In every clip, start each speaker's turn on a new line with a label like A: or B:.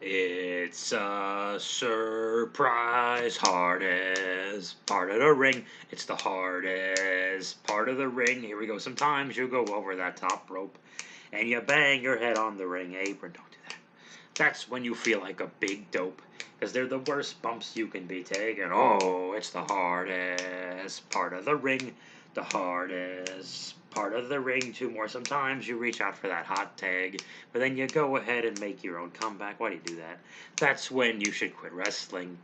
A: It's a surprise, hardest part of the ring. It's the hardest part of the ring. Here we go. Sometimes you go over that top rope and you bang your head on the ring apron. Don't do that. That's when you feel like a big dope, because they're the worst bumps you can be taking. Oh, it's the hardest part of the ring. The hardest part of the ring. Two more. Sometimes you reach out for that hot tag, but then you go ahead and make your own comeback. Why do you do that? That's when you should quit wrestling,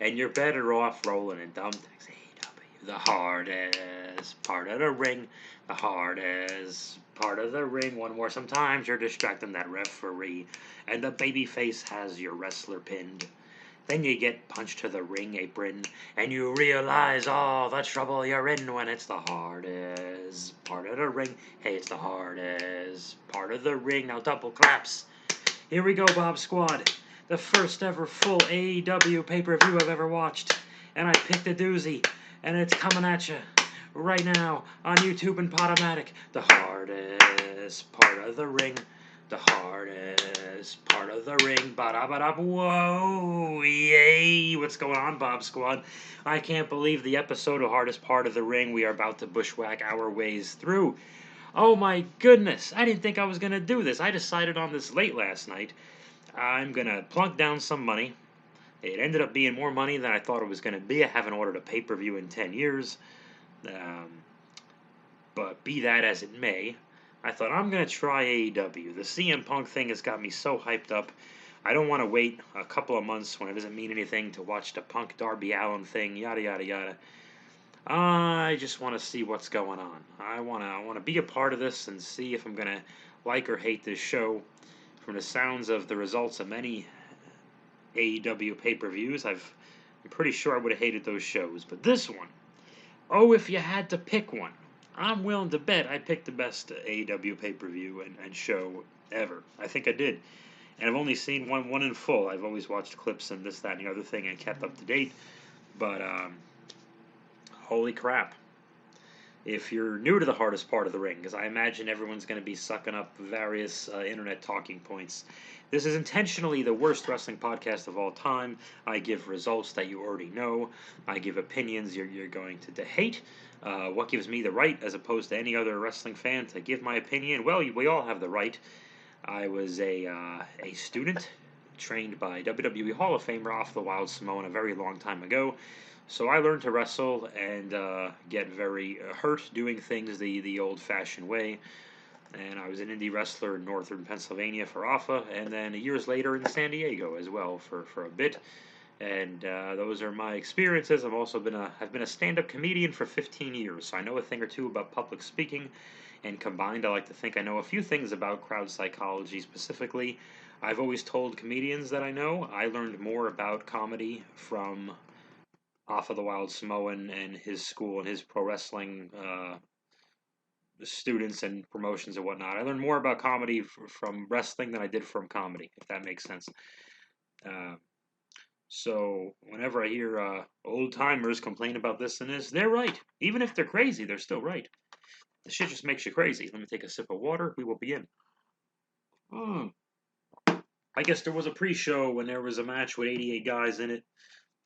A: and you're better off rolling in thumbtacks. AEW, the hardest part of the ring. The hardest part of the ring. One more. Sometimes you're distracting that referee, and the babyface has your wrestler pinned. Then you get punched to the ring apron, and you realize all the trouble you're in when it's the hardest part of the ring. Hey, it's the hardest part of the ring. Now double claps. Here we go, Bob Squad. The first ever full AEW pay-per-view I've ever watched. And I picked a doozy, and it's coming at you right now on YouTube and Podomatic. The hardest part of the ring. The hardest part of the ring. Ba-da-ba-da. Whoa, yay. What's going on, Bob Squad? I can't believe the episode of Hardest Part of the Ring we are about to bushwhack our ways through. Oh my goodness, I didn't think I was going to do this. I decided on this late last night. I'm going to plunk down some money. It ended up being more money than I thought it was going to be. I haven't ordered a pay-per-view in 10 years. But be that as it may, I thought I'm going to try AEW. The CM Punk thing has got me so hyped up. I don't want to wait a couple of months when it doesn't mean anything to watch the Punk Darby Allin thing, yada yada yada. I just want to see what's going on. I want to be a part of this and see if I'm going to like or hate this show. From the sounds of the results of many AEW pay-per-views, I'm pretty sure I would have hated those shows. But this one, oh, if you had to pick one, I'm willing to bet I picked the best AEW pay-per-view and show ever. I think I did. And I've only seen one in full. I've always watched clips and this, that, and the other thing and kept up to date. But, holy crap. If you're new to the hardest part of the ring, because I imagine everyone's going to be sucking up various internet talking points, this is intentionally the worst wrestling podcast of all time. I give results that you already know. I give opinions you're going to hate. What gives me the right, as opposed to any other wrestling fan, to give my opinion? Well, we all have the right. I was a student trained by WWE Hall of Famer Off the Wild Samoan a very long time ago. So I learned to wrestle and get very hurt doing things the old-fashioned way. And I was an indie wrestler in northern Pennsylvania for AFA, and then years later in San Diego as well for a bit. And those are my experiences. I've been a stand-up comedian for 15 years, so I know a thing or two about public speaking. And combined, I like to think I know a few things about crowd psychology specifically. I've always told comedians that I know. I learned more about comedy from Off of the Wild Samoan and his school and his pro wrestling students and promotions and whatnot. I learned more about comedy from wrestling than I did from comedy, if that makes sense. Uh, so whenever I hear old timers complain about this and this, they're right. Even if they're crazy, they're still right. The shit just makes you crazy. Let me take a sip of water. We will begin. I guess there was a pre-show when there was a match with 88 guys in it.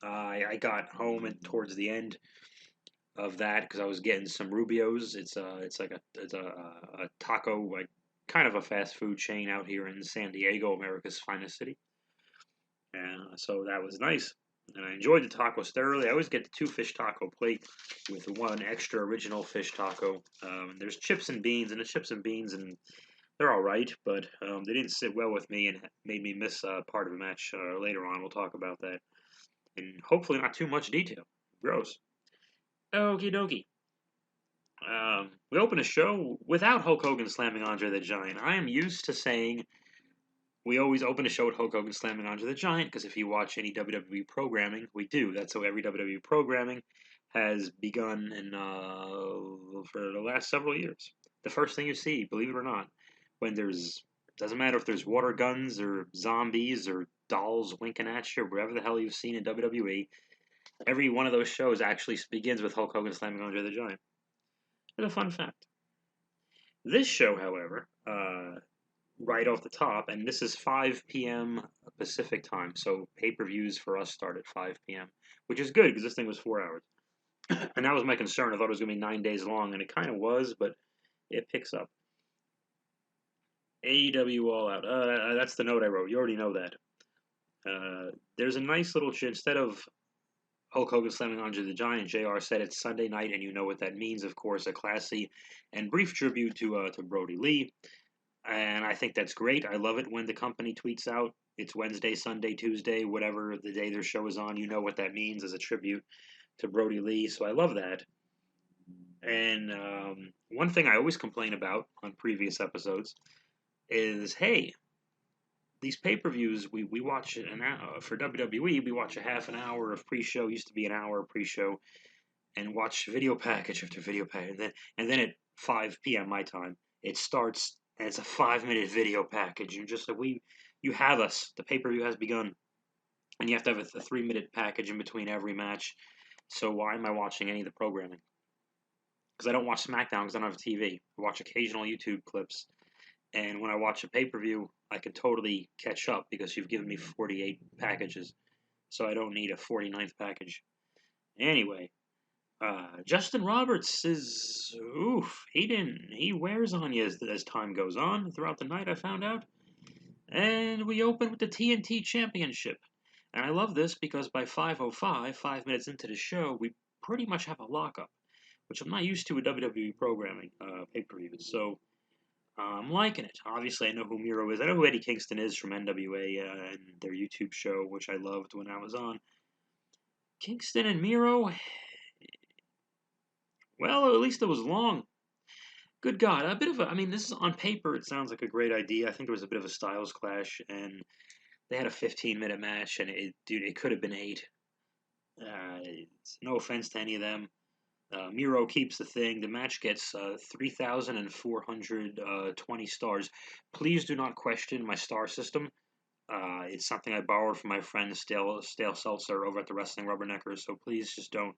A: I got home and towards the end of that because I was getting some Rubios. It's a taco, like kind of a fast food chain out here in San Diego, America's finest city. And so that was nice. And I enjoyed the tacos thoroughly. I always get the 2 fish taco plate with one extra original fish taco. There's chips and beans, and the chips and beans, and they're all right, but they didn't sit well with me and made me miss part of the match later on. We'll talk about that. And hopefully not too much detail. Gross. Okie dokie. We open a show without Hulk Hogan slamming Andre the Giant. I am used to saying we always open a show with Hulk Hogan slamming Andre the Giant because if you watch any WWE programming, we do. That's how every WWE programming has begun for the last several years. The first thing you see, believe it or not, when doesn't matter if there's water guns or zombies or dolls winking at you or whatever the hell you've seen in WWE, every one of those shows actually begins with Hulk Hogan slamming Andre the Giant. It's a fun fact. This show, however, right off the top, and this is 5 p.m. Pacific time, so pay-per-views for us start at 5 p.m., which is good because this thing was 4 hours. And that was my concern. I thought it was going to be 9 days long, and it kind of was, but it picks up. AEW All Out. That's the note I wrote. You already know that. There's a nice little instead of Hulk Hogan slamming Andre the Giant, JR said it's Sunday night, and you know what that means, of course, a classy and brief tribute to Brody Lee. And I think that's great. I love it when the company tweets out it's Wednesday, Sunday, Tuesday, whatever the day their show is on. You know what that means as a tribute to Brody Lee. So I love that. And one thing I always complain about on previous episodes is, hey, these pay-per-views, we watch an hour for WWE. We watch a half an hour of pre-show. Used to be an hour of pre-show, and watch video package after video package, and then at 5 p.m. my time, it starts and it's a 5-minute video package. You're just like you have us. The pay-per-view has begun, and you have to have a 3-minute package in between every match. So why am I watching any of the programming? Because I don't watch SmackDown because I don't have a TV. I watch occasional YouTube clips, and when I watch a pay-per-view, I can totally catch up because you've given me 48 packages, so I don't need a 49th package. Anyway, Justin Roberts is he wears on you as time goes on throughout the night. I found out, and we open with the TNT Championship, and I love this because by 5:05, 5 minutes into the show, we pretty much have a lockup, which I'm not used to with WWE programming pay-per-views. So I'm liking it. Obviously, I know who Miro is. I know who Eddie Kingston is from NWA and their YouTube show, which I loved when I was on. Kingston and Miro, well, at least it was long. Good God, a bit of a. I mean, this is on paper. It sounds like a great idea. I think there was a bit of a styles clash, and they had a 15-minute match, and it could have been 8. No offense to any of them. Miro keeps the thing. The match gets 3,420 stars. Please do not question my star system. It's something I borrowed from my friend Stale Seltzer over at the Wrestling Rubberneckers. So please just don't.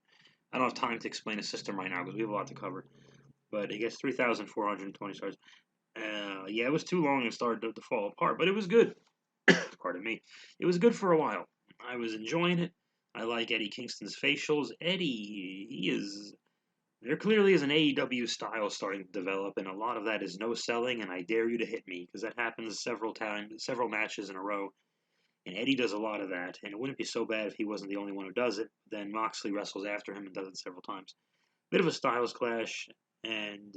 A: I don't have time to explain the system right now because we have a lot to cover. But it gets 3,420 stars. Yeah, it was too long and started to fall apart, but it was good. Pardon me. It was good for a while. I was enjoying it. I like Eddie Kingston's facials. Eddie, there clearly is an AEW style starting to develop, and a lot of that is no selling, and I dare you to hit me, because that happens several times, several matches in a row. And Eddie does a lot of that, and it wouldn't be so bad if he wasn't the only one who does it. Then Moxley wrestles after him and does it several times. Bit of a styles clash, and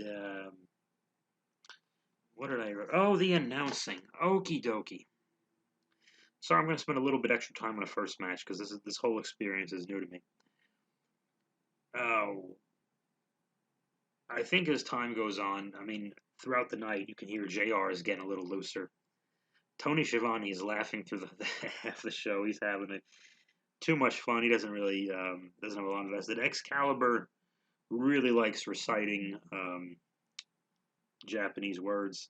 A: what did I write? Oh, the announcing. Okie dokie. So I'm going to spend a little bit extra time on the first match because this whole experience is new to me. Oh, I think as time goes on, I mean, throughout the night, you can hear JR is getting a little looser. Tony Schiavone is laughing through the half the show. He's having too much fun. He doesn't really doesn't have a lot of vested. Excalibur really likes reciting Japanese words.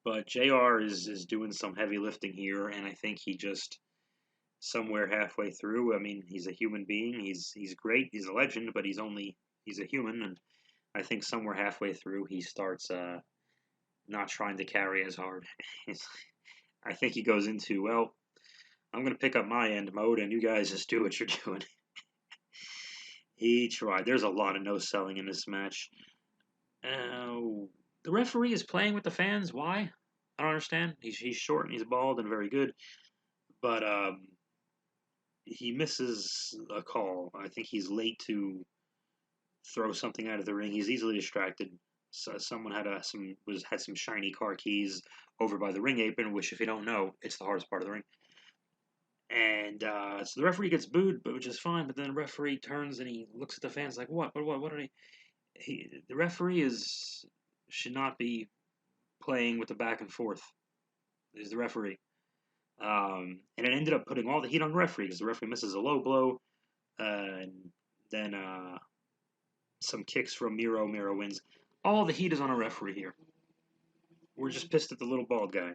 A: But JR is doing some heavy lifting here, and I think he just somewhere halfway through. I mean, he's a human being. He's great. He's a legend, but he's a human, and I think somewhere halfway through he starts not trying to carry as hard. I think he goes into, well, I'm going to pick up my end mode, and you guys just do what you're doing. He tried. There's a lot of no selling in this match. The referee is playing with the fans. Why? I don't understand. He's short and he's bald and very good, but he misses a call. I think he's late to throw something out of the ring. He's easily distracted. So someone had some shiny car keys over by the ring apron, which if you don't know, it's the hardest part of the ring. And so the referee gets booed, but which is fine. But then the referee turns and he looks at the fans like, "What? What are the referee should not be playing with the back and forth. Is the referee, and it ended up putting all the heat on the referee because the referee misses a low blow, and then some kicks from Miro. Miro wins. All the heat is on a referee here. We're just pissed at the little bald guy,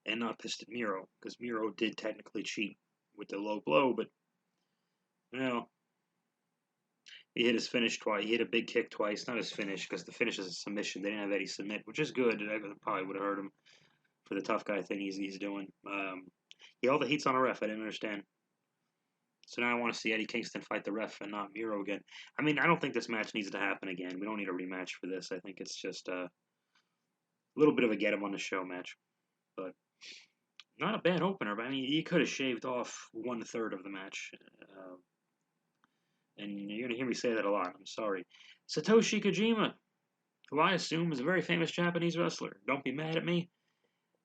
A: and not pissed at Miro because Miro did technically cheat with the low blow, but you know, He hit his finish twice. He hit a big kick twice. Not his finish, because the finish is a submission. They didn't have Eddie submit, which is good. I probably would have hurt him for the tough guy thing he's doing. All the heat's on a ref. I didn't understand. So now I want to see Eddie Kingston fight the ref and not Miro again. I mean, I don't think this match needs to happen again. We don't need a rematch for this. I think it's just a little bit of a get him on the show match. But not a bad opener. But I mean, you could have shaved off 1/3 of the match. And you're going to hear me say that a lot. I'm sorry. Satoshi Kojima, who I assume is a very famous Japanese wrestler. Don't be mad at me.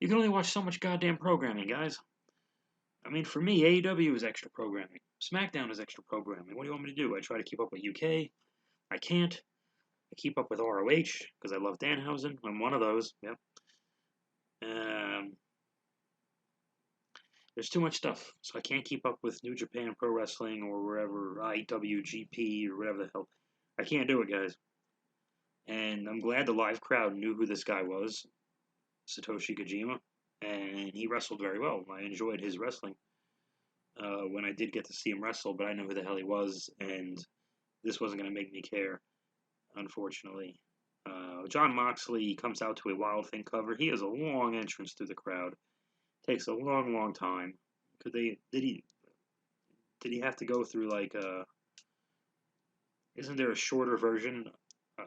A: You can only watch so much goddamn programming, guys. I mean, for me, AEW is extra programming. SmackDown is extra programming. What do you want me to do? I try to keep up with UK. I can't. I keep up with ROH because I love Danhausen. I'm one of those. Yep. There's too much stuff, so I can't keep up with New Japan Pro Wrestling or wherever, IWGP or whatever the hell. I can't do it, guys. And I'm glad the live crowd knew who this guy was, Satoshi Kojima, and he wrestled very well. I enjoyed his wrestling when I did get to see him wrestle, but I know who the hell he was, and this wasn't going to make me care, unfortunately. John Moxley comes out to a Wild Thing cover. He has a long entrance through the crowd. Takes a long, long time. Did he have to go through like isn't there a shorter version?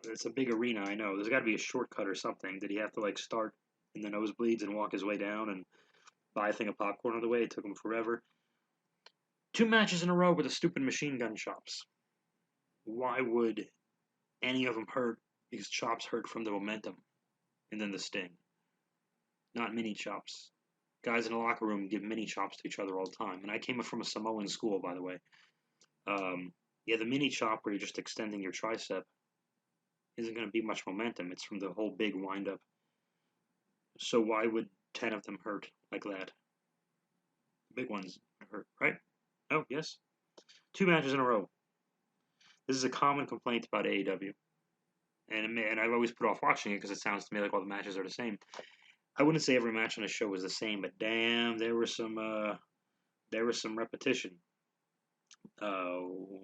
A: It's a big arena, I know. There's got to be a shortcut or something. Did he have to like start in the nosebleeds and walk his way down and buy a thing of popcorn on the way? It took him forever. 2 matches in a row with the stupid machine gun chops. Why would any of them hurt? Because chops hurt from the momentum and then the sting. Not mini chops. Guys in the locker room give mini chops to each other all the time. And I came from a Samoan school, by the way. The mini chop where you're just extending your tricep isn't going to be much momentum. It's from the whole big wind-up. So why would 10 of them hurt like that? The big ones hurt, right? Oh, yes. 2 matches in a row. This is a common complaint about AEW. And I've always put off watching it because it sounds to me like all the matches are the same. I wouldn't say every match on the show was the same, but damn, there was some repetition.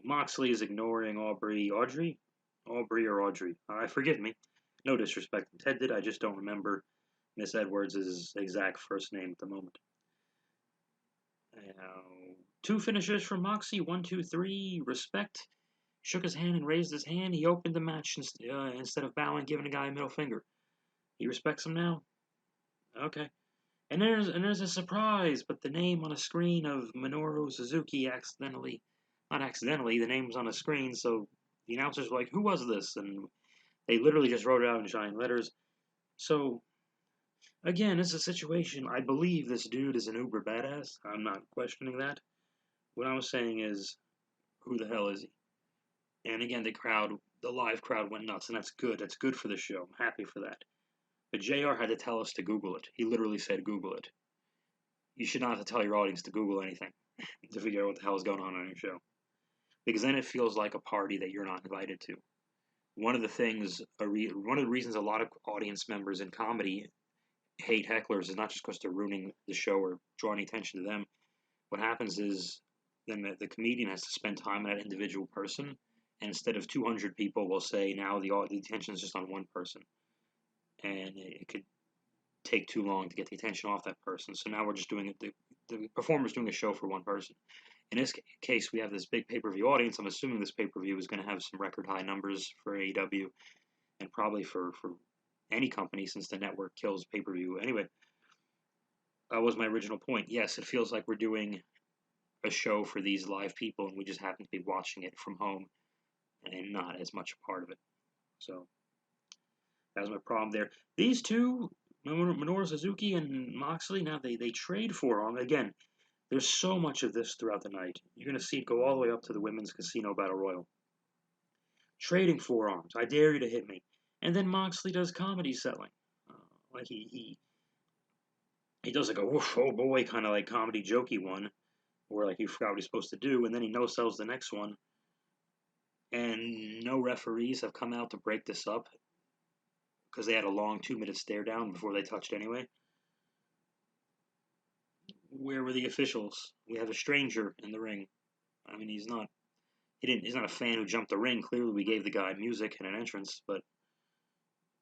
A: Moxley is ignoring Audrey. Forgive me. No disrespect intended. I just don't remember Miss Edwards' exact first name at the moment. 2 finishes from Moxie. 1, 2, 3. Respect. Shook his hand and raised his hand. He opened the match instead of bowing, giving the guy a middle finger. He respects him now. Okay. And there's a surprise, but the name on a screen of Minoru Suzuki not accidentally, the name's on a screen, so the announcers were like, who was this? And they literally just wrote it out in giant letters. So, again, it's a situation. I believe this dude is an uber badass. I'm not questioning that. What I was saying is, who the hell is he? And again, the live crowd went nuts, and that's good. That's good for the show. I'm happy for that. But JR had to tell us to Google it. He literally said, Google it. You should not have to tell your audience to Google anything to figure out what the hell is going on your show. Because then it feels like a party that you're not invited to. One of the reasons a lot of audience members in comedy hate hecklers is not just because they're ruining the show or drawing attention to them. What happens is then the comedian has to spend time on that individual person, and instead of 200 people, we'll say now the attention is just on one person, and it could take too long to get the attention off that person. So now we're just doing it. The performer's doing a show for one person. In this case, we have this big pay-per-view audience. I'm assuming this pay-per-view is going to have some record high numbers for AEW and probably for any company since the network kills pay-per-view. Anyway, that was my original point. Yes, it feels like we're doing a show for these live people and we just happen to be watching it from home and not as much a part of it. So that was my problem there. These two, Minoru Suzuki and Moxley, now they trade forearm. Again, there's so much of this throughout the night. You're going to see it go all the way up to the Women's Casino Battle Royal. Trading forearms. I dare you to hit me. And then Moxley does comedy selling. Like he does like a woof, oh boy kind of like comedy jokey one where like he forgot what he's supposed to do, and then he no-sells the next one. And no referees have come out to break this up because they had a long 2-minute stare down before they touched anyway. Where were the officials? We have a stranger in the ring. I mean, he's not He's not a fan who jumped the ring. Clearly, we gave the guy music and an entrance, but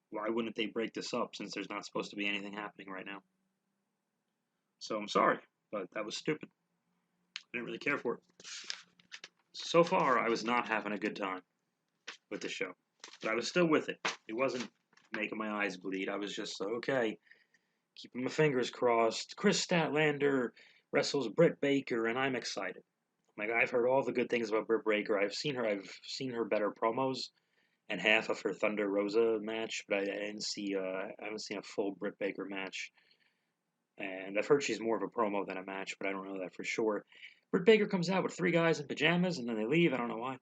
A: why wouldn't they break this up since there's not supposed to be anything happening right now? So I'm sorry, but that was stupid. I didn't really care for it. So far, I was not having a good time with the show, but I was still with it. It wasn't making my eyes bleed. I was just okay, keeping my fingers crossed. Chris Statlander wrestles Britt Baker, and I'm excited. Like, I've heard all the good things about Britt Baker. I've seen her better promos and half of her Thunder Rosa match, but I haven't seen a full Britt Baker match. And I've heard she's more of a promo than a match, but I don't know that for sure. Britt Baker comes out with 3 guys in pajamas, and then they leave. I don't know why.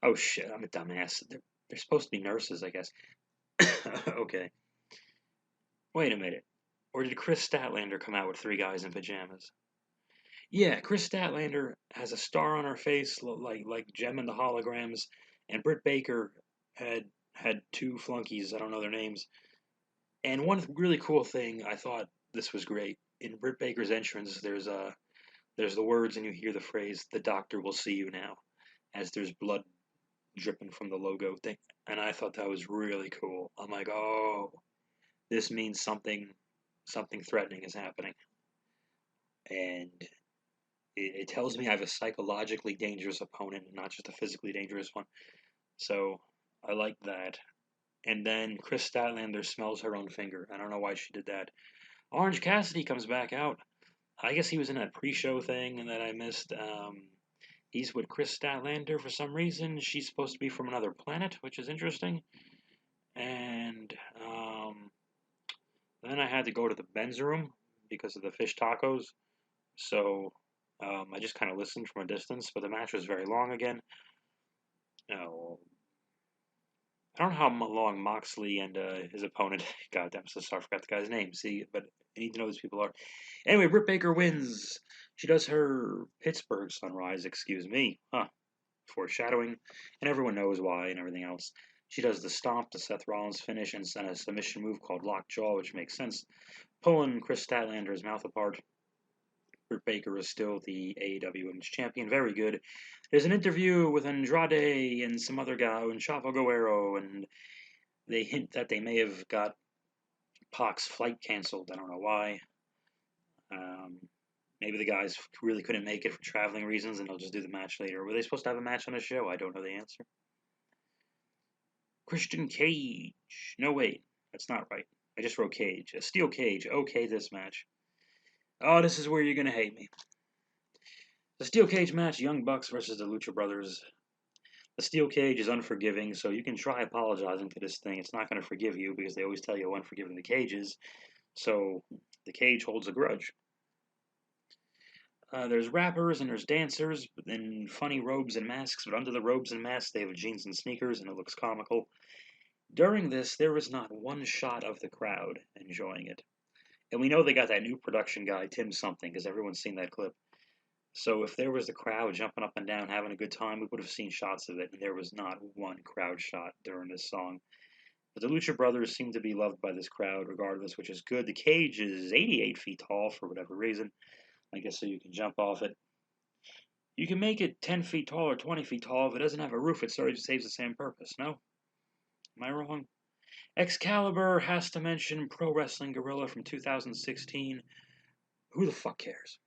A: Oh shit, I'm a dumbass. They're supposed to be nurses, I guess. Okay. Wait a minute. Or did Chris Statlander come out with 3 guys in pajamas? Yeah, Chris Statlander has a star on her face, like Gem and the Holograms, and Britt Baker had 2 flunkies. I don't know their names. And one really cool thing, I thought this was great. In Britt Baker's entrance, there's the words, and you hear the phrase, "The doctor will see you now," as there's blood dripping from the logo thing. And I thought that was really cool. I'm like, oh, this means something threatening is happening. And it tells me I have a psychologically dangerous opponent, not just a physically dangerous one. So I like that. And then Chris Statlander smells her own finger. I don't know why she did that. Orange Cassidy comes back out. I guess he was in that pre-show thing and that I missed. He's with Chris Statlander for some reason. She's supposed to be from another planet, which is interesting. And then I had to go to the men's room because of the fish tacos. So I just kind of listened from a distance, but the match was very long again. Oh, I don't know how long Moxley and his opponent. God, I'm so sorry, I forgot the guy's name. See, but I need to know who these people are. Anyway, Britt Baker wins. She does her Pittsburgh Sunrise, excuse me. Foreshadowing, and everyone knows why and everything else. She does the stomp, the Seth Rollins finish, and a submission move called Lockjaw, which makes sense. Pulling Chris Statlander's mouth apart. Britt Baker is still the AEW Women's Champion. Very good. There's an interview with Andrade and some other guy, and Chavo Guerrero, and they hint that they may have got Pac's flight canceled. I don't know why. Maybe the guys really couldn't make it for traveling reasons, and they'll just do the match later. Were they supposed to have a match on the show? I don't know the answer. Christian Cage. No, wait. That's not right. I just wrote Cage. A steel cage. Okay, this match. Oh, this is where you're going to hate me. The steel cage match, Young Bucks versus the Lucha Brothers. The steel cage is unforgiving, so you can try apologizing to this thing. It's not going to forgive you because they always tell you how unforgiving the cage is. So the cage holds a grudge. There's rappers and there's dancers in funny robes and masks, but under the robes and masks they have jeans and sneakers, and it looks comical. During this, there was not one shot of the crowd enjoying it. And we know they got that new production guy, Tim something, because everyone's seen that clip. So if there was the crowd jumping up and down having a good time, we would have seen shots of it, and there was not one crowd shot during this song. But the Lucha Brothers seem to be loved by this crowd regardless, which is good. The cage is 88 feet tall for whatever reason. I guess so you can jump off it. You can make it 10 feet tall or 20 feet tall. If it doesn't have a roof, it sort of saves the same purpose, no? Am I wrong? Excalibur has to mention Pro Wrestling Guerrilla from 2016. Who the fuck cares?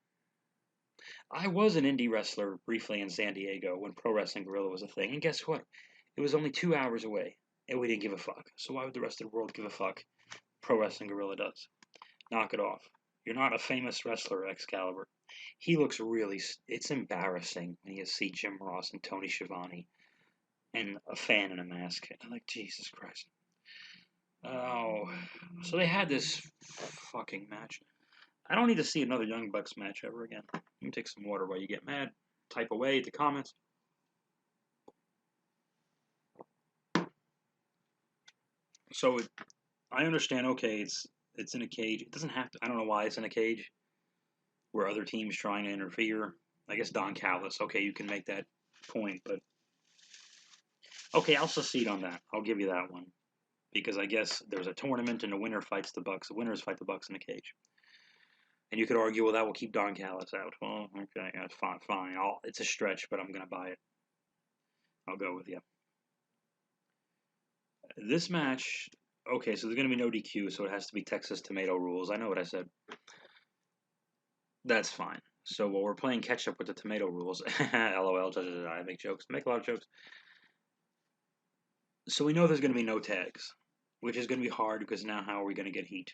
A: I was an indie wrestler briefly in San Diego when Pro Wrestling Guerrilla was a thing, and guess what? It was only 2 hours away, and we didn't give a fuck. So why would the rest of the world give a fuck? Pro Wrestling Guerrilla does. Knock it off. You're not a famous wrestler, Excalibur. He looks really. It's embarrassing when you see Jim Ross and Tony Schiavone and a fan in a mask. I'm like, Jesus Christ. Oh. So they had this fucking match. I don't need to see another Young Bucks match ever again. Let me take some water while you get mad. Type away at the comments. So I understand. Okay, it's in a cage. It doesn't have to. I don't know why it's in a cage. Where other teams trying to interfere. I guess Don Callis. Okay, you can make that point, but okay, I'll secede on that. I'll give you that one because I guess there's a tournament and the winner fights the Bucks. The winners fight the Bucks in a cage. And you could argue, well, that will keep Don Callis out. Well, okay, that's fine. Fine. It's a stretch, but I'm going to buy it. I'll go with you. This match, okay, so there's going to be no DQ, so it has to be Texas Tomato rules. I know what I said. That's fine. So while we're playing catch up with the tomato rules, LOL, I make jokes. I make a lot of jokes. So we know there's going to be no tags, which is going to be hard because now how are we going to get heat?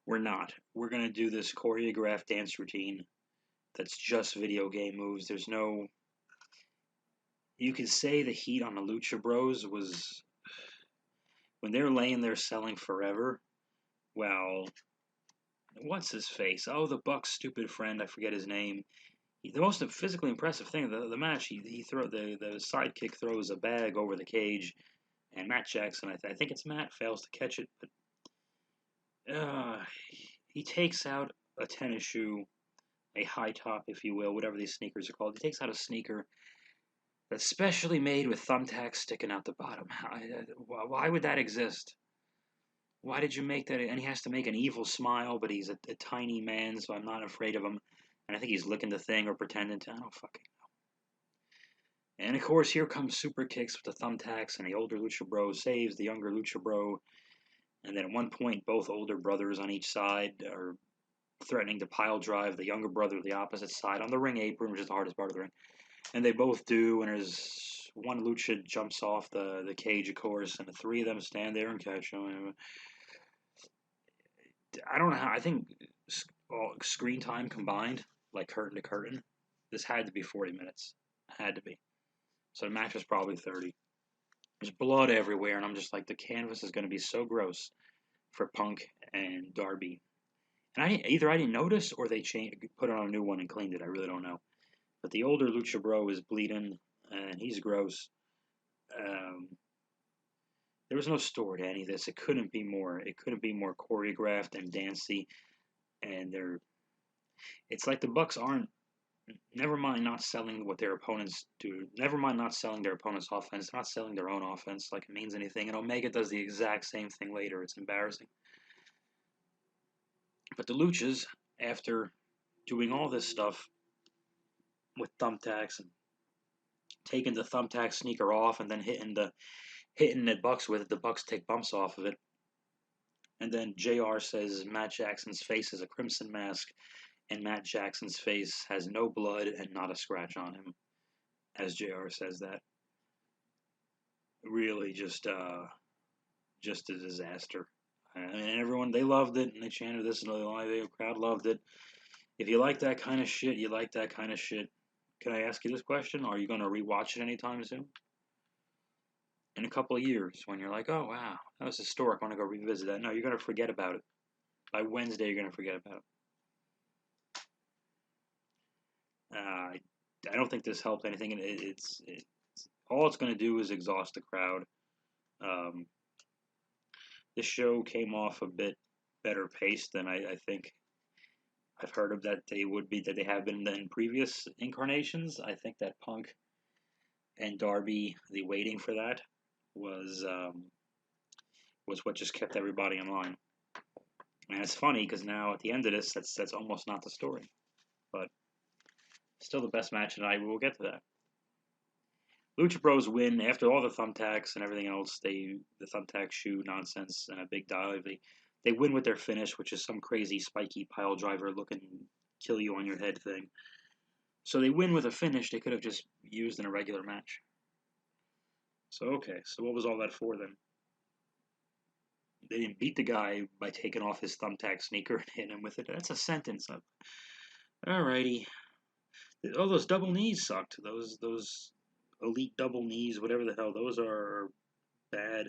A: We're not. We're going to do this choreographed dance routine that's just video game moves. There's no. You could say the heat on the Lucha Bros was when they're laying there selling forever. Well, what's his face? Oh, the Buck's stupid friend. I forget his name. The most physically impressive thing of the match, the sidekick throws a bag over the cage, and Matt Jackson, I think it's Matt, fails to catch it, but he takes out a tennis shoe, a high top, if you will, whatever these sneakers are called. He takes out a sneaker that's specially made with thumbtacks sticking out the bottom. Why would that exist? Why did you make that? And he has to make an evil smile, but he's a tiny man, so I'm not afraid of him. And I think he's licking the thing or pretending to. I don't fucking know. And of course, here comes super kicks with the thumbtacks, and the older Lucha Bro saves the younger Lucha Bro. And then at one point, both older brothers on each side are threatening to pile drive the younger brother the opposite side on the ring apron, which is the hardest part of the ring. And they both do, and there's one Lucha jumps off the cage, of course, and the three of them stand there and catch him. I don't know how. I think screen time combined, like curtain to curtain, this had to be 40 minutes. Had to be. So the match was probably 30. There's blood everywhere, and I'm just like, the canvas is going to be so gross for Punk and Darby. And I didn't notice or they put on a new one and cleaned it. I really don't know. But the older Lucha Bro is bleeding, and he's gross. There was no story to any of this. It couldn't be more. It couldn't be more choreographed and dancey. And it's like the Bucks aren't. Never mind not selling what their opponents do. Never mind not selling their opponent's offense. They're not selling their own offense like it means anything. And Omega does the exact same thing later. It's embarrassing. But the Luchas, after doing all this stuff with thumbtacks and taking the thumbtack sneaker off and then hitting the Bucks with it, the Bucks take bumps off of it. And then JR says Matt Jackson's face is a crimson mask, and Matt Jackson's face has no blood and not a scratch on him, as JR says that. Really just a disaster. And everyone, they loved it, and they chanted this, and the crowd loved it. If you like that kind of shit, you like that kind of shit. Can I ask you this question? Are you going to rewatch it anytime soon? In a couple of years, when you're like, oh, wow, that was historic, I want to go revisit that. No, you're going to forget about it. By Wednesday, you're going to forget about it. I don't think this helped anything. It's all it's going to do is exhaust the crowd. This show came off a bit better paced than I think I've heard of that they have been in previous incarnations. I think that Punk and Darby, the waiting for that was what just kept everybody in line. And it's funny because now at the end of this, that's almost not the story, but still the best match tonight. We will get to that. Lucha Bros win after all the thumbtacks and everything else. The thumbtack shoe nonsense and a big dive. They win with their finish, which is some crazy spiky pile driver looking kill you on your head thing. So they win with a finish they could have just used in a regular match. So okay, so what was all that for then? They didn't beat the guy by taking off his thumbtack sneaker and hitting him with it. That's a sentence. Alrighty. Oh, those double knees sucked. Those elite double knees, whatever the hell, those are bad.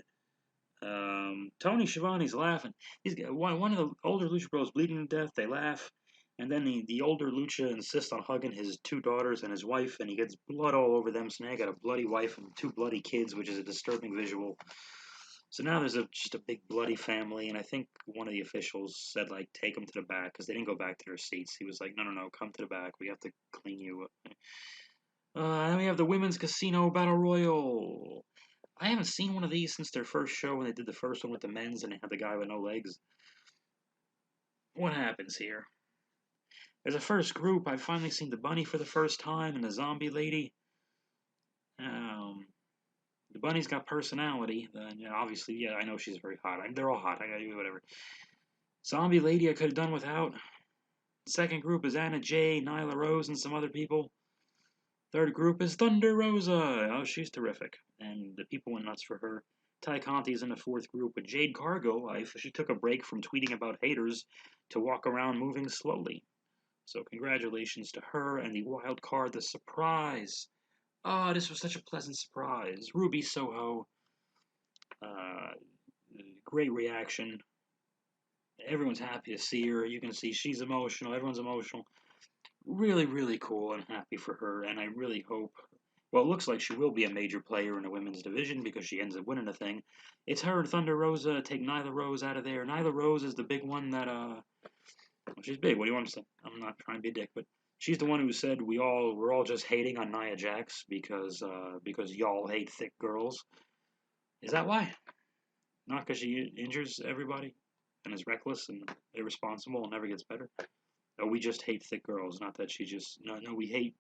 A: Tony Schiavone's laughing. One of the older Lucha Bros bleeding to death. They laugh, and then the older Lucha insists on hugging his two daughters and his wife, and he gets blood all over them. So now I got a bloody wife and two bloody kids, which is a disturbing visual. So now there's just a big bloody family, and I think one of the officials said, like, take them to the back, because they didn't go back to their seats. He was like, no, come to the back. We have to clean you up. Then we have the Women's Casino Battle Royal. I haven't seen one of these since their first show when they did the first one with the men's and they had the guy with no legs. What happens here? As a first group, I've finally seen the bunny for the first time and the zombie lady. Um, the bunny's got personality. Obviously, yeah, I know she's very hot. They're all hot. I gotta do whatever. Zombie lady, I could have done without. Second group is Anna Jay, Nyla Rose, and some other people. Third group is Thunder Rosa. Oh, she's terrific. And the people went nuts for her. Ty Conti's in the fourth group with Jade Cargill. She took a break from tweeting about haters to walk around moving slowly. So congratulations to her and the wild card, the surprise. Oh, this was such a pleasant surprise. Ruby Soho. Uh, Great reaction. Everyone's happy to see her. You can see she's emotional. Everyone's emotional. Really, really cool and happy for her. And I really hope. Well, it looks like she will be a major player in the women's division because she ends up winning the thing. It's her and Thunder Rosa take Nyla Rose out of there. Nyla Rose is the big one that she's big. What do you want to say? I'm not trying to be a dick, but she's the one who said we're all just hating on Nia Jax because y'all hate thick girls. Is that why? Not because she injures everybody and is reckless and irresponsible and never gets better. No, we just hate thick girls. Not that she just no. We hate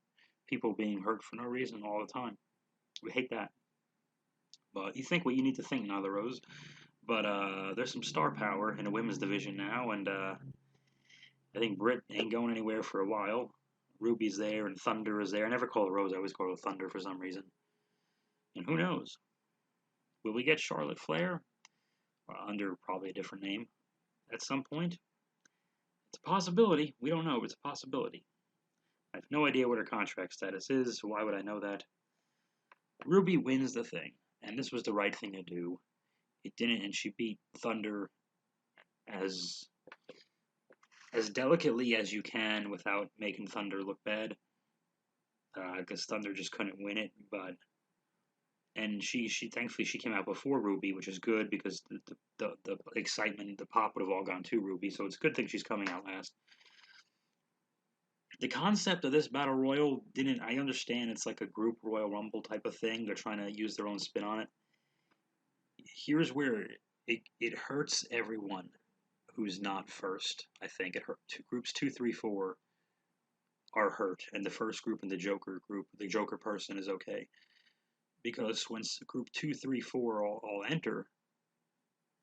A: people being hurt for no reason all the time. We hate that. But you think what you need to think, Nyla Rose. But there's some star power in the women's division now, and I think Brit ain't going anywhere for a while. Ruby's there, and Thunder is there. I never call her Rose. I always call her Thunder for some reason. And who knows? Will we get Charlotte Flair? Under probably a different name at some point? It's a possibility. We don't know, but it's a possibility. I have no idea what her contract status is. So why would I know that? Ruby wins the thing, and this was the right thing to do. It didn't, and she beat Thunder as delicately as you can without making Thunder look bad. Because Thunder just couldn't win it, and she thankfully she came out before Ruby, which is good because the excitement, the pop would have all gone to Ruby, so it's a good thing she's coming out last. The concept of this battle royal didn't. I understand it's like a group Royal Rumble type of thing. They're trying to use their own spin on it. Here's where it hurts everyone who's not first. I think it hurt. Groups 2, 3, 4 are hurt, and the first group and the Joker person is okay. Because when group 2, 3, 4 all enter,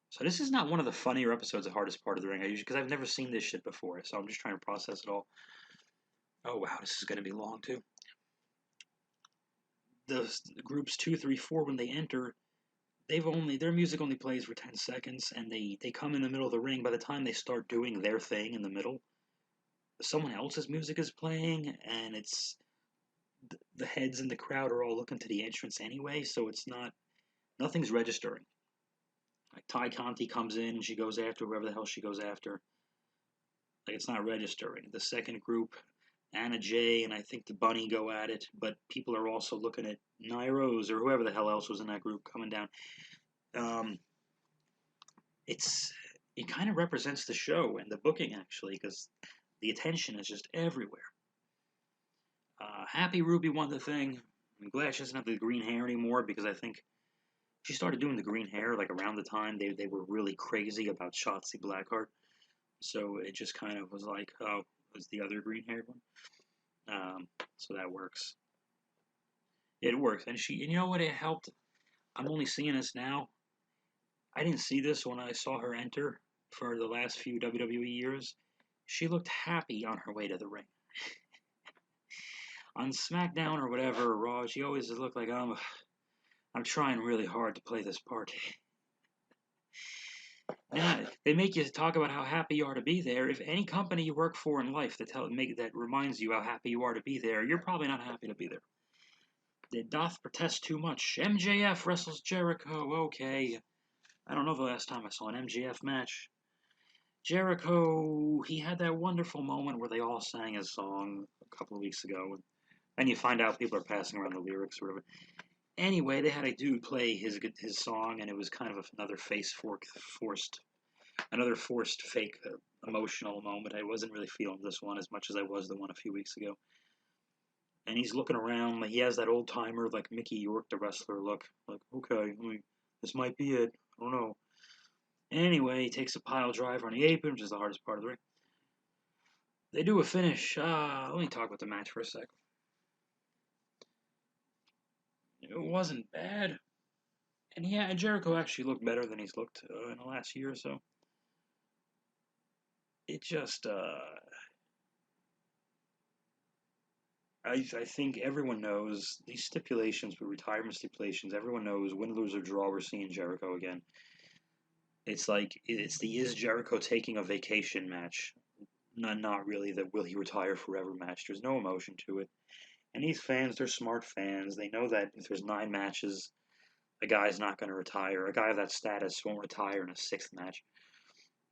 A: so this is not one of the funnier episodes of Hardest Part of the Ring. Because I've never seen this shit before, so I'm just trying to process it all. Oh wow, this is going to be long too. The groups 2, 3, 4 when they enter, their music only plays for 10 seconds, and they come in the middle of the ring. By the time they start doing their thing in the middle, someone else's music is playing, and it's the heads in the crowd are all looking to the entrance anyway, so nothing's registering. Like Ty Conti comes in and she goes after whoever the hell she goes after. Like it's not registering. The second group, Anna Jay and I think the Bunny go at it, but people are also looking at Nyros or whoever the hell else was in that group coming down. It kind of represents the show and the booking actually, because the attention is just everywhere. Happy Ruby won the thing. I'm glad she doesn't have the green hair anymore because I think she started doing the green hair like around the time they were really crazy about Shotzi Blackheart. So it just kind of was like, oh, was the other green haired one. So that works. It works. And you know what? It helped. I'm only seeing this now. I didn't see this when I saw her enter for the last few WWE years. She looked happy on her way to the ring. On SmackDown or whatever, Raw, she always looked like, I'm trying really hard to play this part. Yeah, they make you talk about how happy you are to be there. If any company you work for in life that reminds you how happy you are to be there, you're probably not happy to be there. They doth protest too much. MJF wrestles Jericho. Okay. I don't know the last time I saw an MJF match. Jericho, he had that wonderful moment where they all sang his song a couple of weeks ago. And you find out people are passing around the lyrics or whatever. Anyway, they had a dude play his song, and it was kind of another forced fake emotional moment. I wasn't really feeling this one as much as I was the one a few weeks ago. And he's looking around, like he has that old timer, like Mickey York, the wrestler look. Like, okay, this might be it. I don't know. Anyway, he takes a pile driver on the apron, which is the hardest part of the ring. They do a finish. Let me talk about the match for a sec. It wasn't bad. And yeah, Jericho actually looked better than he's looked in the last year or so. It just, I think everyone knows these stipulations, with retirement stipulations, everyone knows win, lose, or draw, we're seeing Jericho again. It's like, it's the is Jericho taking a vacation match. Not really the will he retire forever match. There's no emotion to it. And these fans, they're smart fans. They know that if there's 9 matches, a guy's not going to retire. A guy of that status won't retire in a 6th match.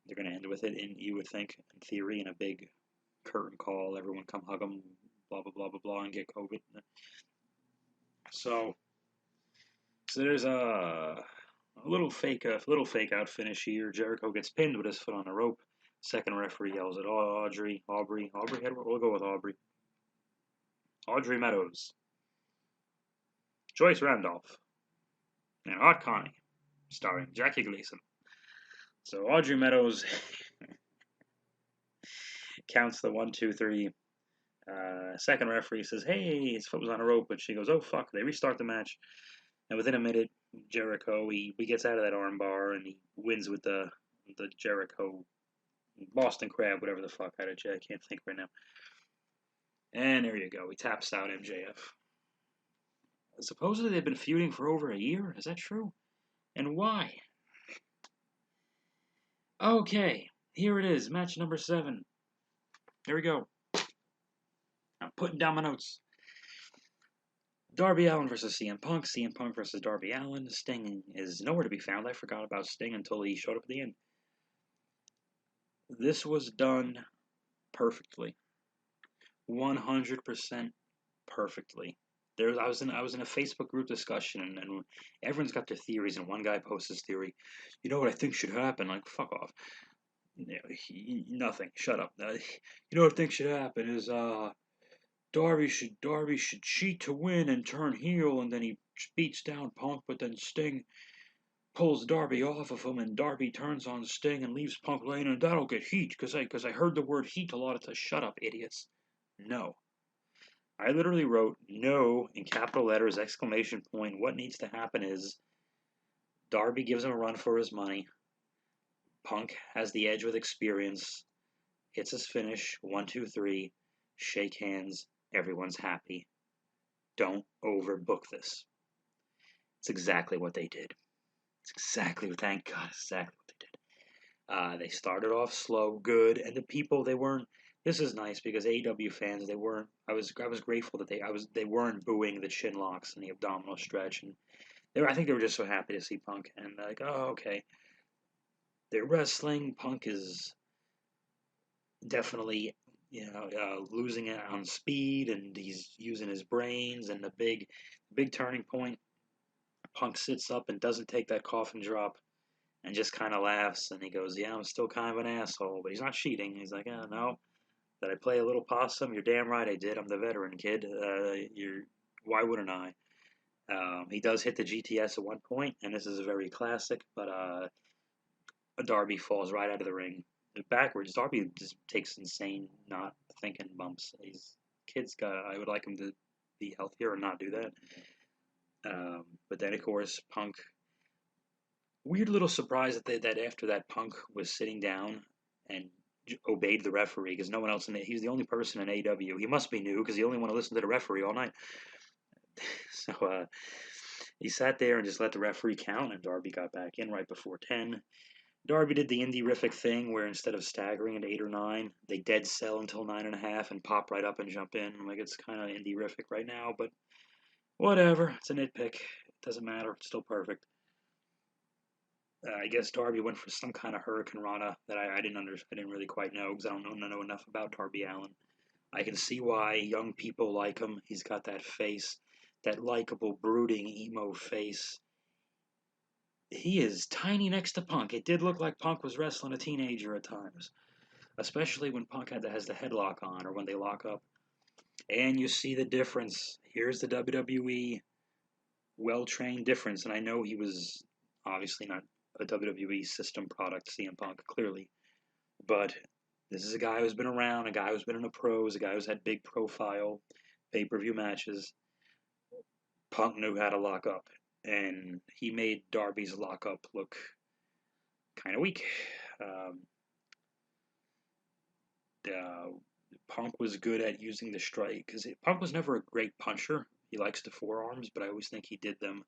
A: They're going to end with it, and you would think, in theory, in a big curtain call, everyone come hug him, blah, blah, blah, blah, blah, and get COVID. So there's a little fake out finish here. Jericho gets pinned with his foot on the rope. Second referee yells at Aubrey. We'll go with Aubrey. Audrey Meadows. Joyce Randolph. And Art Connie, starring Jackie Gleason. So Audrey Meadows counts the 1, 2, 3. Second referee says, "Hey, his foot was on a rope," but she goes, "Oh fuck!" They restart the match, and within a minute, Jericho he gets out of that armbar and he wins with the Jericho Boston Crab, whatever the fuck. I can't think right now. And there you go. He taps out MJF. Supposedly they've been feuding for over a year. Is that true? And why? Okay, here it is, match number 7. Here we go. I'm putting down my notes. Darby Allin versus CM Punk. CM Punk versus Darby Allin. Sting is nowhere to be found. I forgot about Sting until he showed up at the end. This was done perfectly. 100% perfectly. I was in a Facebook group discussion, and everyone's got their theories, and one guy posts his theory. You know what I think should happen? Like, fuck off. Nothing. Shut up. You know what I think should happen is Darby should cheat to win and turn heel, and then he beats down Punk, but then Sting pulls Darby off of him, and Darby turns on Sting and leaves Punk laying, and that'll get heat, because I heard the word heat a lot of times. Shut up, idiots. No. I literally wrote no in capital letters, exclamation point. What needs to happen is Darby gives him a run for his money. Punk has the edge with experience. Hits his finish. 1, 2, 3. Shake hands. Everyone's happy. Don't overbook this. It's exactly what they did. Thank God, exactly what they did. They started off slow, good, and the people, they weren't. This is nice because AEW fans, they weren't. I was grateful that they weren't booing the chin locks and the abdominal stretch, and I think they were just so happy to see Punk, and like, oh, okay, they're wrestling. Punk is definitely, losing it on speed, and he's using his brains, and the big turning point. Punk sits up and doesn't take that coffin drop, and just kind of laughs, and he goes, "Yeah, I'm still kind of an asshole," but he's not cheating. He's like, "Oh no, did I play a little possum? You're damn right I did. I'm the veteran kid. Why wouldn't I?" He does hit the GTS at one point, and this is a very classic, but Darby falls right out of the ring backwards. Darby just takes insane, not thinking bumps. I would like him to be healthier and not do that. But then, of course, Punk. Weird little surprise that after that Punk was sitting down and obeyed the referee because no one else he's the only person in AEW. He must be new because he only want to listen to the referee all night. So he sat there and just let the referee count, and Darby got back in right before 10. Darby did the indie-rific thing where instead of staggering into 8 or 9, they dead sell until 9.5 and pop right up and jump in. Like, it's kind of indie-rific right now, but whatever. It's a nitpick. It doesn't matter. It's still perfect. I guess Darby went for some kind of Hurricane Rana that I didn't really quite know because I don't know enough about Darby Allin. I can see why young people like him. He's got that face, that likable, brooding, emo face. He is tiny next to Punk. It did look like Punk was wrestling a teenager at times, especially when Punk has the headlock on or when they lock up. And you see the difference. Here's the WWE well-trained difference, and I know he was obviously not a WWE system product, CM Punk, clearly. But This is a guy who's been around, a guy who's been in the pros, a guy who's had big profile pay-per-view matches. Punk knew how to lock up, and he made Darby's lockup look kind of weak. Um, Punk was good at using the strike, because Punk was never a great puncher. He likes the forearms, but I always think he did them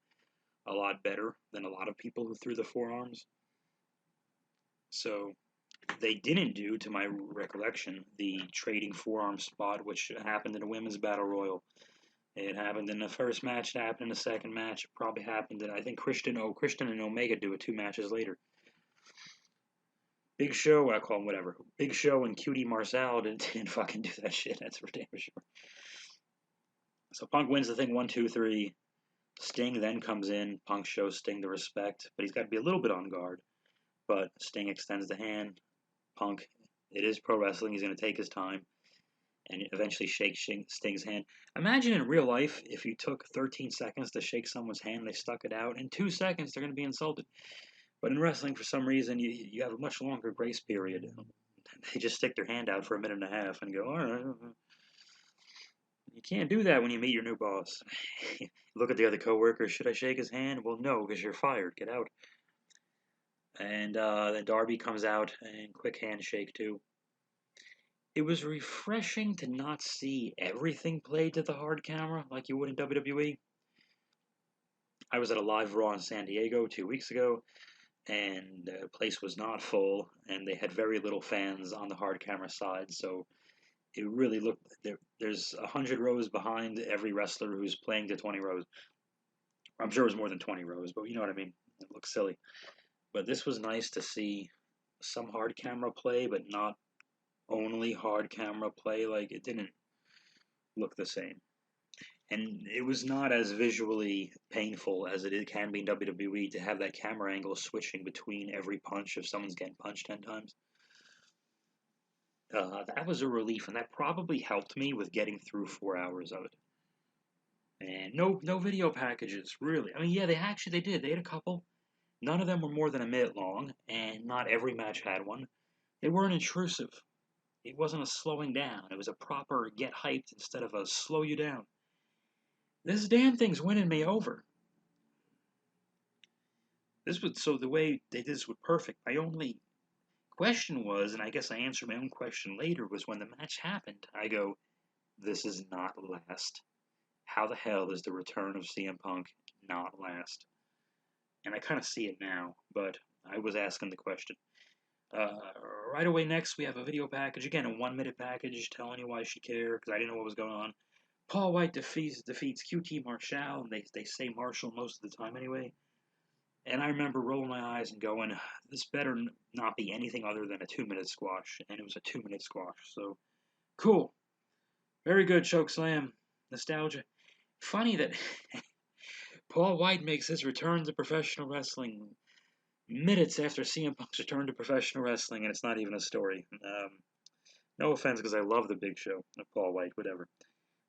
A: a lot better than a lot of people who threw the forearms. So they didn't do, to my recollection, the trading forearm spot, which happened in a women's battle royal. It happened in the first match, it happened in the second match, it probably happened in, I think Christian and Omega do it 2 matches later. Big Show, I call him whatever. Big Show and QT Marshall didn't fucking do that shit, that's for damn sure. So Punk wins the thing 1, 2, 3. Sting then comes in. Punk shows Sting the respect, but he's got to be a little bit on guard. But Sting extends the hand. Punk, it is pro wrestling, he's going to take his time and eventually shake Sting's hand. Imagine in real life if you took 13 seconds to shake someone's hand, they stuck it out. In 2 seconds, they're going to be insulted. But in wrestling, for some reason, you have a much longer grace period. They just stick their hand out for a minute and a half and go, all right. You can't do that when you meet your new boss. Look at the other coworker. Should I shake his hand? Well, no, because you're fired. Get out. And then Darby comes out and quick handshake too. It was refreshing to not see everything played to the hard camera like you would in WWE. I was at a live Raw in San Diego 2 weeks ago, and the place was not full, and they had very little fans on the hard camera side, so it really looked, there's 100 rows behind every wrestler who's playing to 20 rows. I'm sure it was more than 20 rows, but you know what I mean. It looks silly. But this was nice to see some hard camera play, but not only hard camera play. Like, it didn't look the same. And it was not as visually painful as it can be in WWE to have that camera angle switching between every punch if someone's getting punched 10 times. That was a relief, and that probably helped me with getting through 4 hours of it. And no video packages, really. I mean, yeah, they did. They had a couple. None of them were more than a minute long, and not every match had one. They weren't intrusive. It wasn't a slowing down. It was a proper get hyped instead of a slow you down. This damn thing's winning me over. So the way they did this was perfect. My only question was, and I guess I answered my own question later, was when the match happened, I go, this is not last. How the hell is the return of CM Punk not last? And I kind of see it now, but I was asking the question. Right away next, we have a video package. Again, a 1-minute package telling you why you should care, because I didn't know what was going on. Paul White defeats QT Marshall, and they say Marshall most of the time anyway. And I remember rolling my eyes and going, this better not be anything other than a 2-minute squash. And it was a 2-minute squash. So, cool. Very good, chokeslam. Nostalgia. Funny that Paul White makes his return to professional wrestling minutes after CM Punk's return to professional wrestling, and it's not even a story. No offense, because I love the Big Show of Paul White, whatever.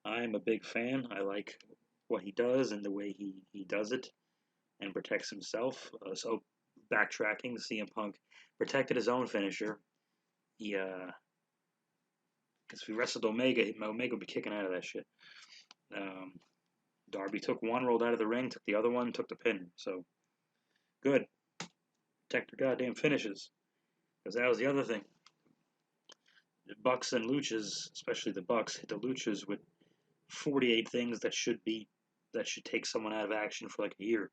A: I'm a big fan. I like what he does and the way he does it and protects himself. So, backtracking, CM Punk protected his own finisher. He, because if he wrestled Omega would be kicking out of that shit. Darby took one, rolled out of the ring, took the other one, took the pin. So, good. Protect your goddamn finishes. Because that was the other thing. The Bucks and Luchas, especially the Bucks, hit the Luchas with 48 things that should take someone out of action for like a year.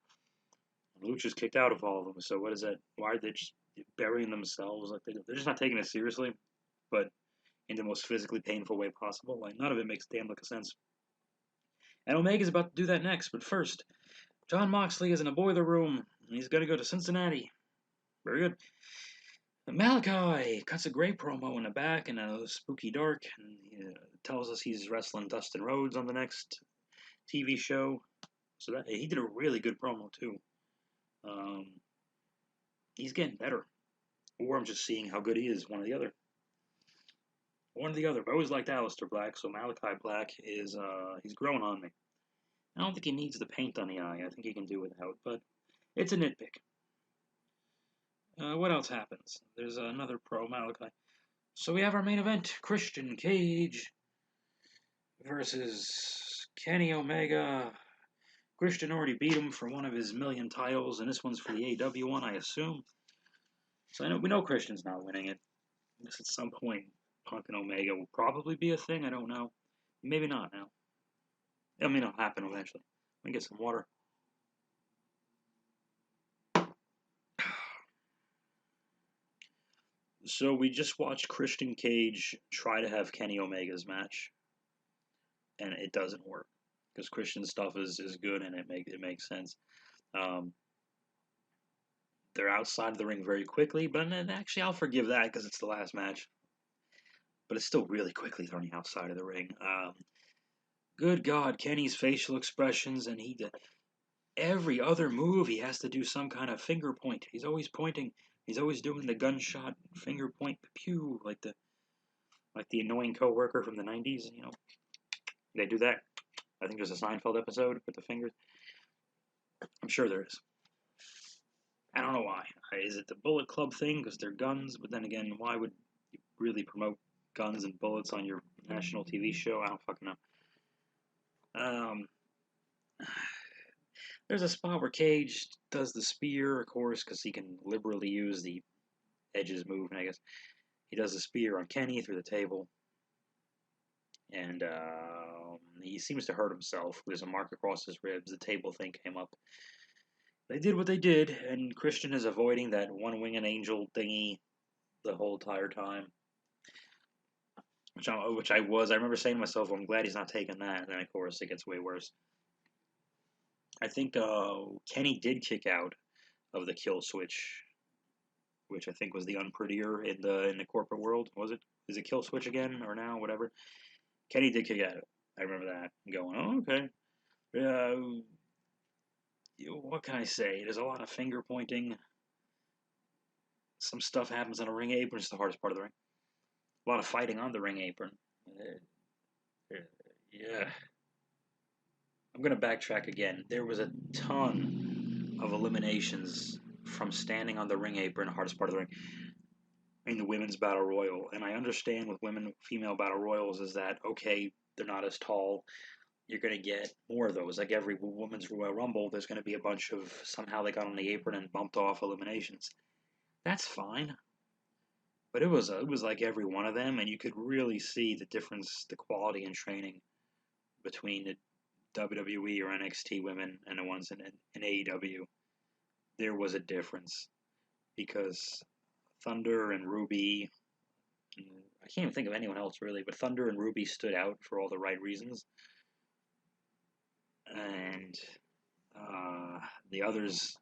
A: And Luchas kicked out of all of them. So what is that? Why are they just burying themselves? Like they're just not taking it seriously, but in the most physically painful way possible. Like none of it makes damn lick of sense. And Omega's about to do that next, but first, Jon Moxley is in a boiler room, and he's going to go to Cincinnati. Very good. Malachi cuts a great promo in the back in a spooky dark, and he tells us he's wrestling Dustin Rhodes on the next TV show. So that he did a really good promo too. He's getting better, or I'm just seeing how good he is. One or the other. One or the other. I always liked Aleister Black, so Malachi Black is he's growing on me. I don't think he needs the paint on the eye. I think he can do without, but it's a nitpick. What else happens? There's another pro, Malachi. So we have our main event, Christian Cage versus Kenny Omega. Christian already beat him for one of his million titles, and this one's for the AEW one, I assume. So we know Christian's not winning it. I guess at some point, Punk and Omega will probably be a thing. I don't know. Maybe not now. I mean, it'll happen eventually. Let me get some water. So we just watched Christian Cage try to have Kenny Omega's match, and it doesn't work because Christian's stuff is good and it makes sense. They're outside of the ring very quickly, but actually I'll forgive that because it's the last match. But it's still really quickly turning outside of the ring. Good God, Kenny's facial expressions, and every other move he has to do some kind of finger point. He's always pointing. He's always doing the gunshot finger point, pew, like the annoying coworker from the '90s. You know, they do that. I think there's a Seinfeld episode with the fingers. I'm sure there is. I don't know why. Is it the Bullet Club thing because they're guns? But then again, why would you really promote guns and bullets on your national TV show? I don't fucking know. There's a spot where Cage does the spear, of course, because he can liberally use the Edge's move, I guess. He does the spear on Kenny through the table. And he seems to hurt himself. There's a mark across his ribs. The table thing came up. They did what they did, and Christian is avoiding that one-winged angel thingy the whole entire time. Which I was. I remember saying to myself, well, I'm glad he's not taking that. And then, of course, it gets way worse. I think Kenny did kick out of the kill switch, which I think was the unprettier in the corporate world. Was it? Is it kill switch again or now? Whatever. Kenny did kick out of it. I remember that. I'm going, oh, okay. What can I say? There's a lot of finger pointing. Some stuff happens on a ring apron. It's the hardest part of the ring. A lot of fighting on the ring apron. Yeah. I'm going to backtrack again. There was a ton of eliminations from standing on the ring apron, hardest part of the ring, in the women's battle royal. And I understand with female battle royals is that, okay, they're not as tall. You're going to get more of those. Like every women's Royal Rumble, there's going to be a bunch of somehow they got on the apron and bumped off eliminations. That's fine. But it was like every one of them, and you could really see the difference, the quality and training between the WWE or NXT women and the ones in AEW. There was a difference because Thunder and Ruby, I can't even think of anyone else really, but Thunder and Ruby stood out for all the right reasons. And the others,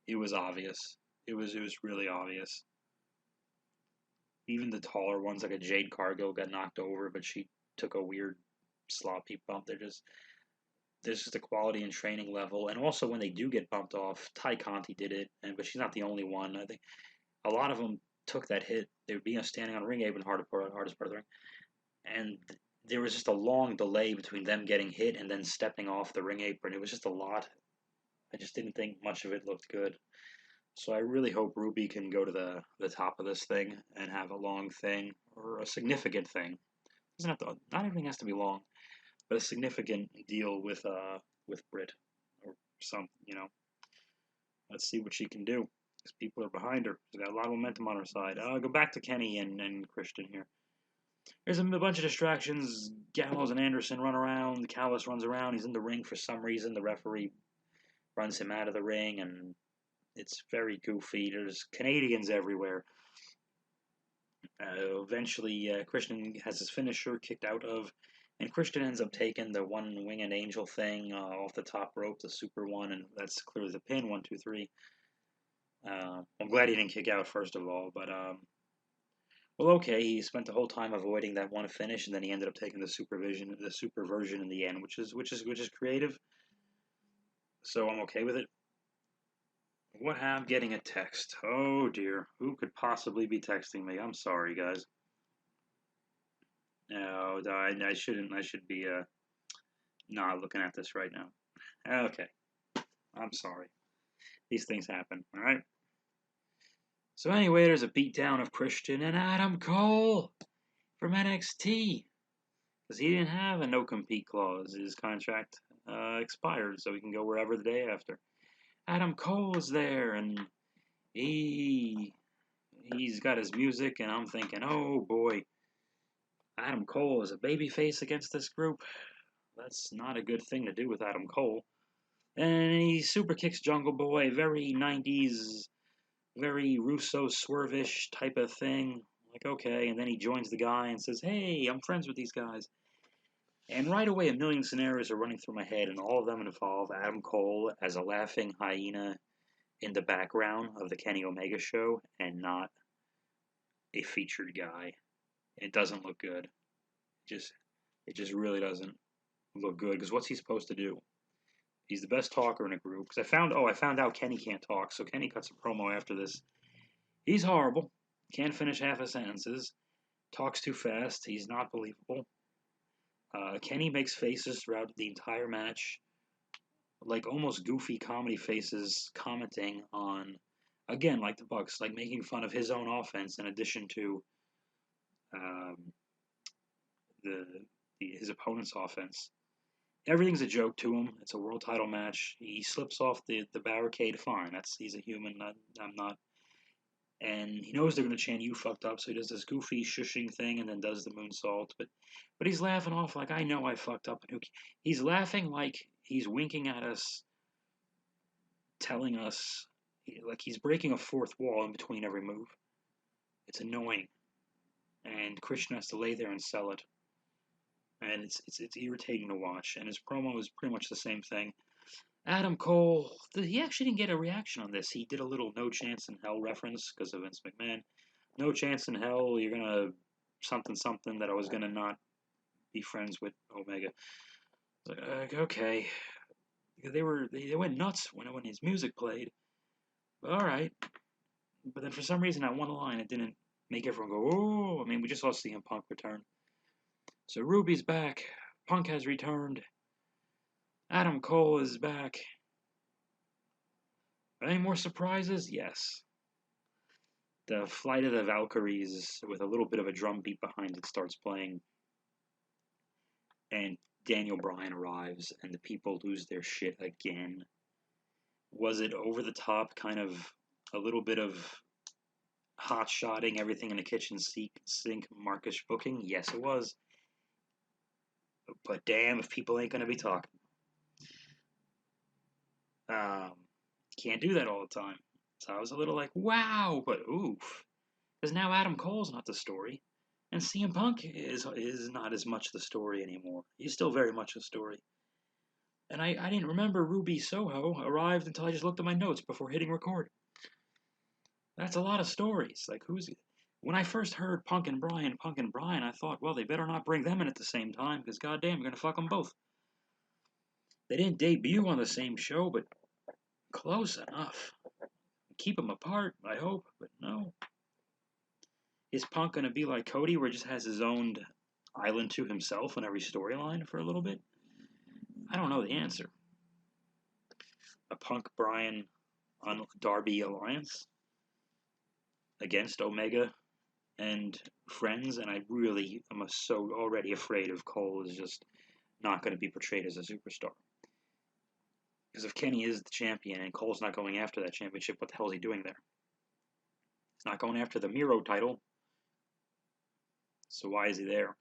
A: it was obvious. It was really obvious. Even the taller ones, like a Jade Cargill, got knocked over, but she took a weird sloppy bump. There's just a quality and training level, and also when they do get bumped off, Ty Conti did it, but she's not the only one. I think a lot of them took that hit. They would be standing on ring apron, hardest part of the ring, and there was just a long delay between them getting hit and then stepping off the ring apron. It was just a lot. I just didn't think much of it looked good. So I really hope Ruby can go to the top of this thing and have a long thing or a significant thing. Doesn't have to. Not everything has to be long, but a significant deal with Brit or some. Let's see what she can do. Because people are behind her. She's got a lot of momentum on her side. I'll go back to Kenny and Christian here. There's a bunch of distractions. Gallows and Anderson run around. Callis runs around. He's in the ring for some reason. The referee runs him out of the ring, and it's very goofy. There's Canadians everywhere. Eventually, Christian has his finisher kicked out of, and Christian ends up taking the one-winged angel thing off the top rope, the super one, and that's clearly the pin, 1, 2, 3. I'm glad he didn't kick out, first of all, but, well, okay, he spent the whole time avoiding that one finish, and then he ended up taking the super version in the end, which is creative, so I'm okay with it. What I'm getting a text. Oh dear, who could possibly be texting me? I'm sorry, guys. No, I shouldn't. I should be not looking at this right now. Okay, I'm sorry. These things happen. All right. So anyway, there's a beatdown of Christian and Adam Cole from NXT. Because he didn't have a no-compete clause. His contract expired, so he can go wherever the day after. Adam Cole is there, and he's got his music, and I'm thinking, oh boy, Adam Cole is a babyface against this group. That's not a good thing to do with Adam Cole. And he super kicks Jungle Boy, very 90s, very Russo swervish type of thing. Like, okay, and then he joins the guy and says, hey, I'm friends with these guys. And right away, a million scenarios are running through my head, and all of them involve Adam Cole as a laughing hyena in the background of the Kenny Omega show, and not a featured guy. It doesn't look good. It just really doesn't look good. Because what's he supposed to do? He's the best talker in a group. Because I found out Kenny can't talk, so Kenny cuts a promo after this. He's horrible. Can't finish half his sentences. Talks too fast. He's not believable. Kenny makes faces throughout the entire match, like almost goofy comedy faces, commenting on, again, like the Bucks, like making fun of his own offense in addition to um, his opponent's offense. Everything's a joke to him. It's a world title match. He slips off the barricade. Fine, he's a human. I'm not. And he knows they're going to chant "You fucked up," so he does this goofy shushing thing and then does the moonsault. But he's laughing off like, I know I fucked up. And he's laughing like he's winking at us, telling us, like he's breaking a fourth wall in between every move. It's annoying. And Christian has to lay there and sell it. And it's irritating to watch. And his promo is pretty much the same thing. Adam Cole, he actually didn't get a reaction on this. He did a little "No Chance in Hell" reference because of Vince McMahon. No chance in hell you're gonna something that I was gonna not be friends with Omega. Like, okay, they went nuts when his music played. But all right, but then for some reason that one line it didn't make everyone go, oh. I mean, we just saw CM Punk return. So Ruby's back. Punk has returned. Adam Cole is back. Any more surprises? Yes. The Flight of the Valkyries, with a little bit of a drum beat behind it, starts playing. And Daniel Bryan arrives, and the people lose their shit again. Was it over the top, kind of a little bit of hot-shotting everything in the kitchen sink Marcus booking? Yes, it was. But damn if people ain't going to be talking. Can't do that all the time. So I was a little like, wow, but oof. Because now Adam Cole's not the story. And CM Punk is not as much the story anymore. He's still very much the story. And I didn't remember Ruby Soho arrived until I just looked at my notes before hitting record. That's a lot of stories. Like, when I first heard Punk and Bryan, I thought, well, they better not bring them in at the same time, because goddamn, you're going to fuck them both. They didn't debut on the same show, but close enough. Keep them apart, I hope, but no. Is Punk going to be like Cody, where he just has his own island to himself in every storyline for a little bit? I don't know the answer. A Punk Bryan on Darby alliance against Omega and friends, and I really am so already afraid of Cole is just not going to be portrayed as a superstar. Because if Kenny is the champion and Cole's not going after that championship, what the hell is he doing there? He's not going after the Miro title. So why is he there?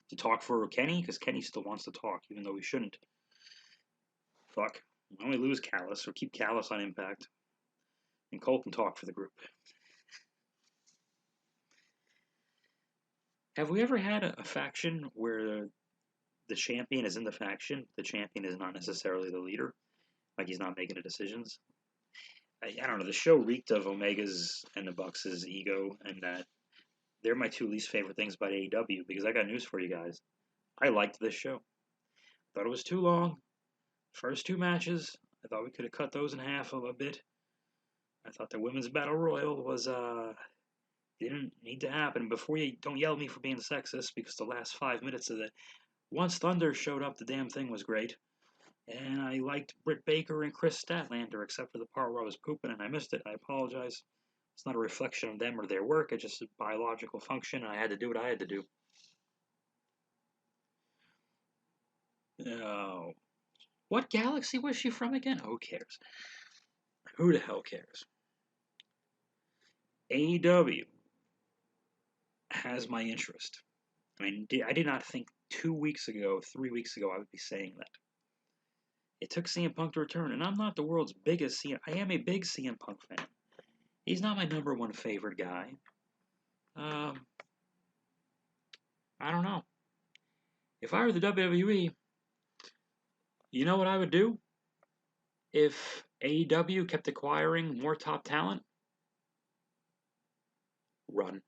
A: To talk for Kenny? Because Kenny still wants to talk, even though he shouldn't. Fuck. Why don't we lose Callis, or keep Callis on Impact? And Cole can talk for the group. Have we ever had a faction where the champion is in the faction, the champion is not necessarily the leader? Like, he's not making the decisions? I don't know, the show reeked of Omega's and the Bucks' ego, and that they're my two least favorite things about AEW, because I got news for you guys. I liked this show. Thought it was too long. First two matches, I thought we could have cut those in half a bit. I thought the Women's Battle Royal was, didn't need to happen. Before you, don't yell at me for being sexist, because the last 5 minutes of it, once Thunder showed up, the damn thing was great. And I liked Britt Baker and Chris Statlander, except for the part where I was pooping and I missed it. I apologize. It's not a reflection of them or their work. It's just a biological function, and I had to do what I had to do. Oh. What galaxy was she from again? Who cares? Who the hell cares? AEW has my interest. I mean, I did not think 2 weeks ago, 3 weeks ago, I would be saying that. It took CM Punk to return, and I'm not the world's biggest CM. I am a big CM Punk fan. He's not my number one favorite guy. I don't know. If I were the WWE, you know what I would do? If AEW kept acquiring more top talent? Run.